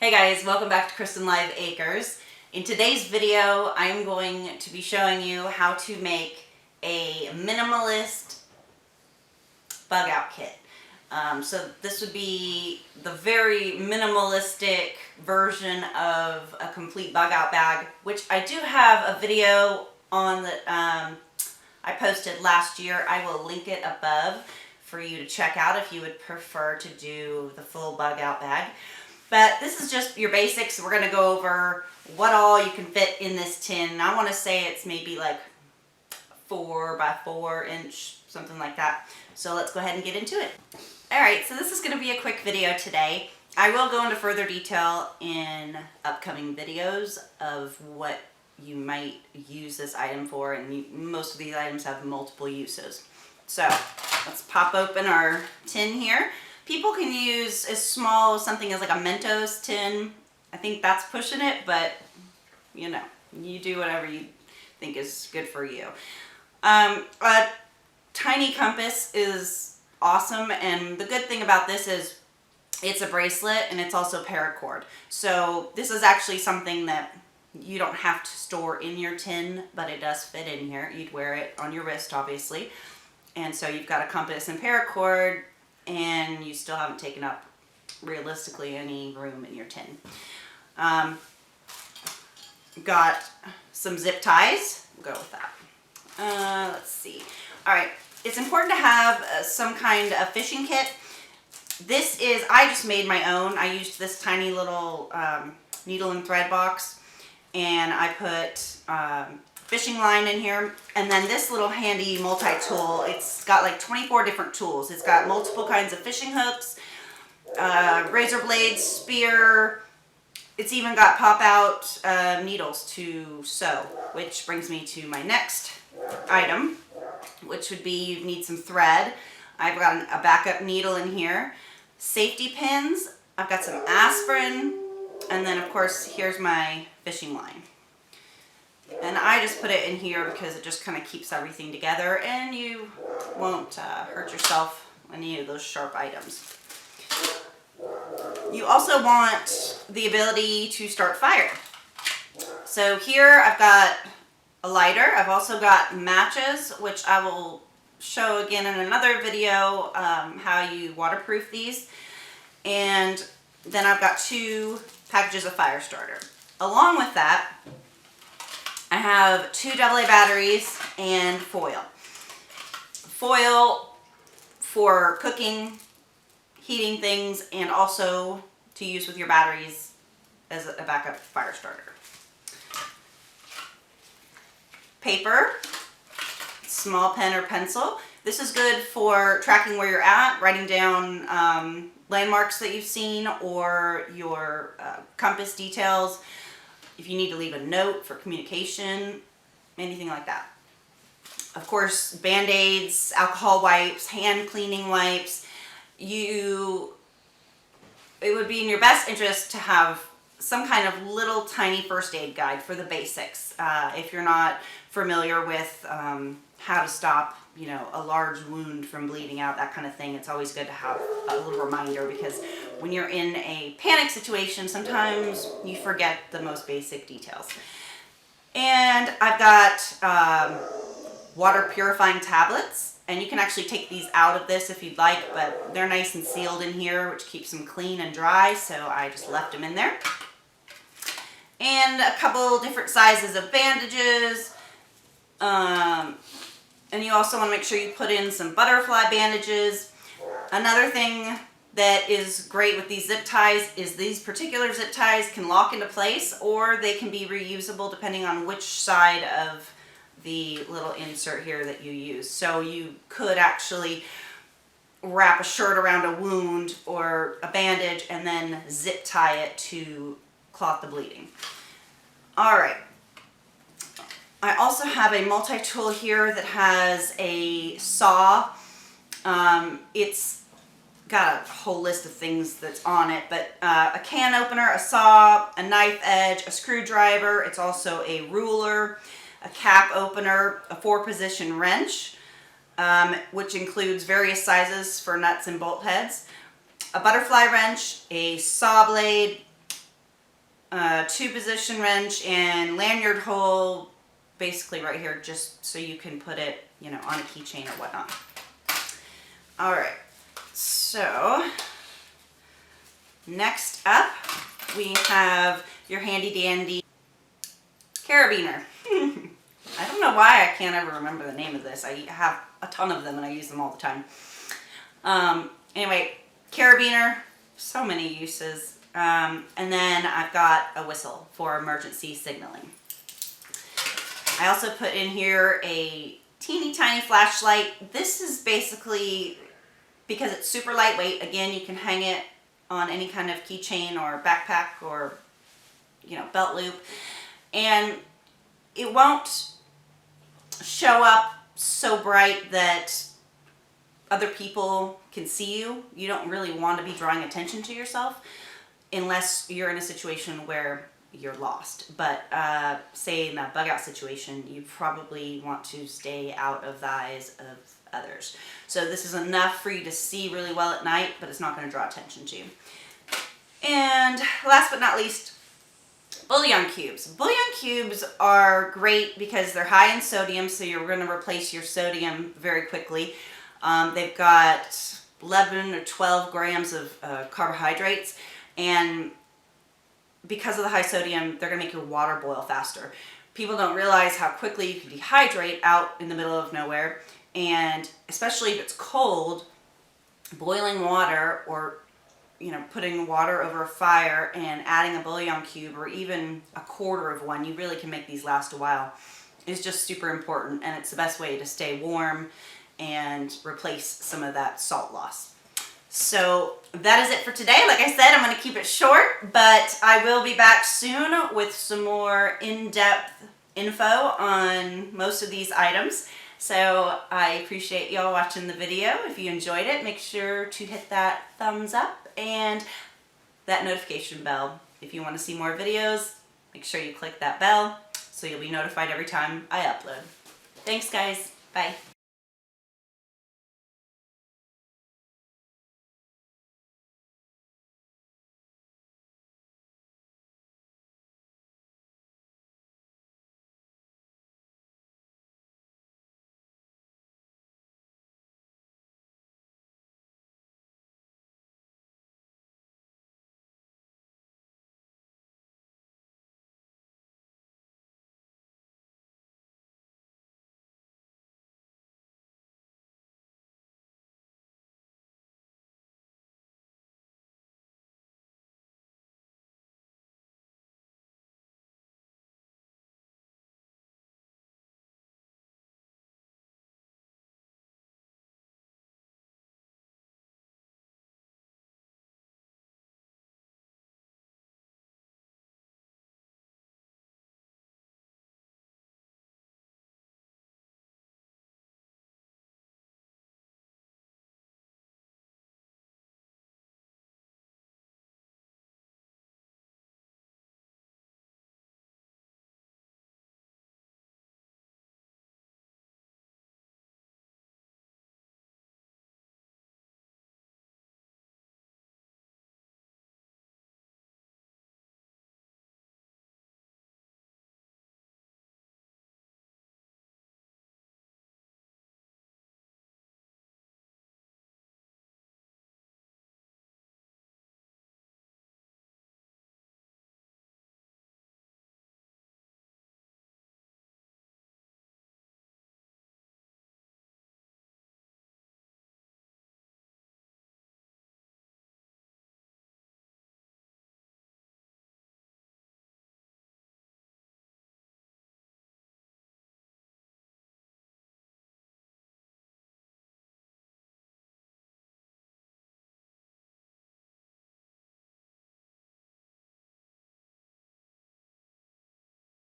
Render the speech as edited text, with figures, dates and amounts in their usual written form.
Hey guys, welcome back to Cristin Live Acres. In today's video, I'm going to be showing you how to make a minimalist bug out kit. So this would be the very minimalistic version of a complete bug out bag, which I do have a video on that I posted last year. I will link it above for you to check out if you would prefer to do the full bug out bag. But this is just your basics. We're going to go over what all you can fit in this tin. I want to say it's maybe like 4 by 4 inch, something like that. So let's go ahead and get into it. Alright, so this is going to be a quick video today. I will go into further detail in upcoming videos of what you might use this item for, and most of these items have multiple uses. So let's pop open our tin here. People can use as small something as like a Mentos tin. I think that's pushing it, but you know, you do whatever you think is good for you. A tiny compass is awesome, and the good thing about this is it's a bracelet and it's also paracord. So this is actually something that you don't have to store in your tin, but it does fit in here. You'd wear it on your wrist, obviously. And so you've got a compass and paracord, and you still haven't taken up realistically any room in your tin. Got some zip ties. We'll go with that. Let's see. All right, it's important to have some kind of fishing kit. This is, I just made my own. I used this tiny little needle and thread box, and I put fishing line in here, and then this little handy multi-tool. It's got like 24 different tools. It's got multiple kinds of fishing hooks, razor blades, spear. It's even got pop-out needles to sew, which brings me to my next item, which would be you need some thread. I've got a backup needle in here, safety pins, I've got some aspirin, and then of course here's my fishing line. And I just put it in here because it just kind of keeps everything together, and you won't hurt yourself on any of those sharp items. You also want the ability to start fire. So here I've got a lighter. I've also got matches, which I will show again in another video how you waterproof these. And then I've got 2 packages of fire starter. Along with that, I have 2 AA batteries and foil. Foil for cooking, heating things, and also to use with your batteries as a backup fire starter. Paper, small pen or pencil. This is good for tracking where you're at, writing down landmarks that you've seen, or your compass details. If you need to leave a note for communication, anything like that. Of course, Band-Aids, alcohol wipes, hand cleaning wipes. It would be in your best interest to have some kind of little tiny first aid guide for the basics. If you're not familiar with how to stop, you know, a large wound from bleeding out, that kind of thing, it's always good to have a little reminder, because when you're in a panic situation, sometimes you forget the most basic details. And I've got water purifying tablets, and you can actually take these out of this if you'd like, but they're nice and sealed in here, which keeps them clean and dry, so I just left them in there. And a couple different sizes of bandages. And you also want to make sure you put in some butterfly bandages. Another thing that is great with these zip ties is these particular zip ties can lock into place, or they can be reusable depending on which side of the little insert here that you use. So you could actually wrap a shirt around a wound or a bandage and then zip tie it to clot the bleeding. All right. I also have a multi-tool here that has a saw. It's got a whole list of things that's on it, but a can opener, a saw, a knife edge, a screwdriver. It's also a ruler, a cap opener, a 4-position wrench, which includes various sizes for nuts and bolt heads, a butterfly wrench, a saw blade, 2-position wrench and lanyard hole basically right here, just so you can put it, you know, on a keychain or whatnot. All right, so next up we have your handy dandy carabiner. I don't know why I can't ever remember the name of this. I have a ton of them and I use them all the time. Anyway, carabiner, so many uses. And then I've got a whistle for emergency signaling. I also put in here a teeny tiny flashlight. This is basically, because it's super lightweight, again, you can hang it on any kind of keychain or backpack or, you know, belt loop. And it won't show up so bright that other people can see you. You don't really want to be drawing attention to yourself unless you're in a situation where you're lost. But say in that bug out situation, you probably want to stay out of the eyes of others. So this is enough for you to see really well at night, but it's not going to draw attention to you. And last but not least, Bullion Cubes. Bullion Cubes are great because they're high in sodium, so you're going to replace your sodium very quickly. They've got 11 or 12 grams of carbohydrates, and because of the high sodium, they're going to make your water boil faster. People don't realize how quickly you can dehydrate out in the middle of nowhere, and especially if it's cold, boiling water or, you know, putting water over a fire and adding a Bullion Cube or even a quarter of one, you really can make these last a while. It's just super important, and it's the best way to stay warm and replace some of that salt loss. So that is it for today. Like I said, I'm going to keep it short, but I will be back soon with some more in-depth info on most of these items. So I appreciate y'all watching the video. If you enjoyed it, make sure to hit that thumbs up and that notification bell. If you want to see more videos, make sure you click that bell so you'll be notified every time I upload. Thanks guys. Bye.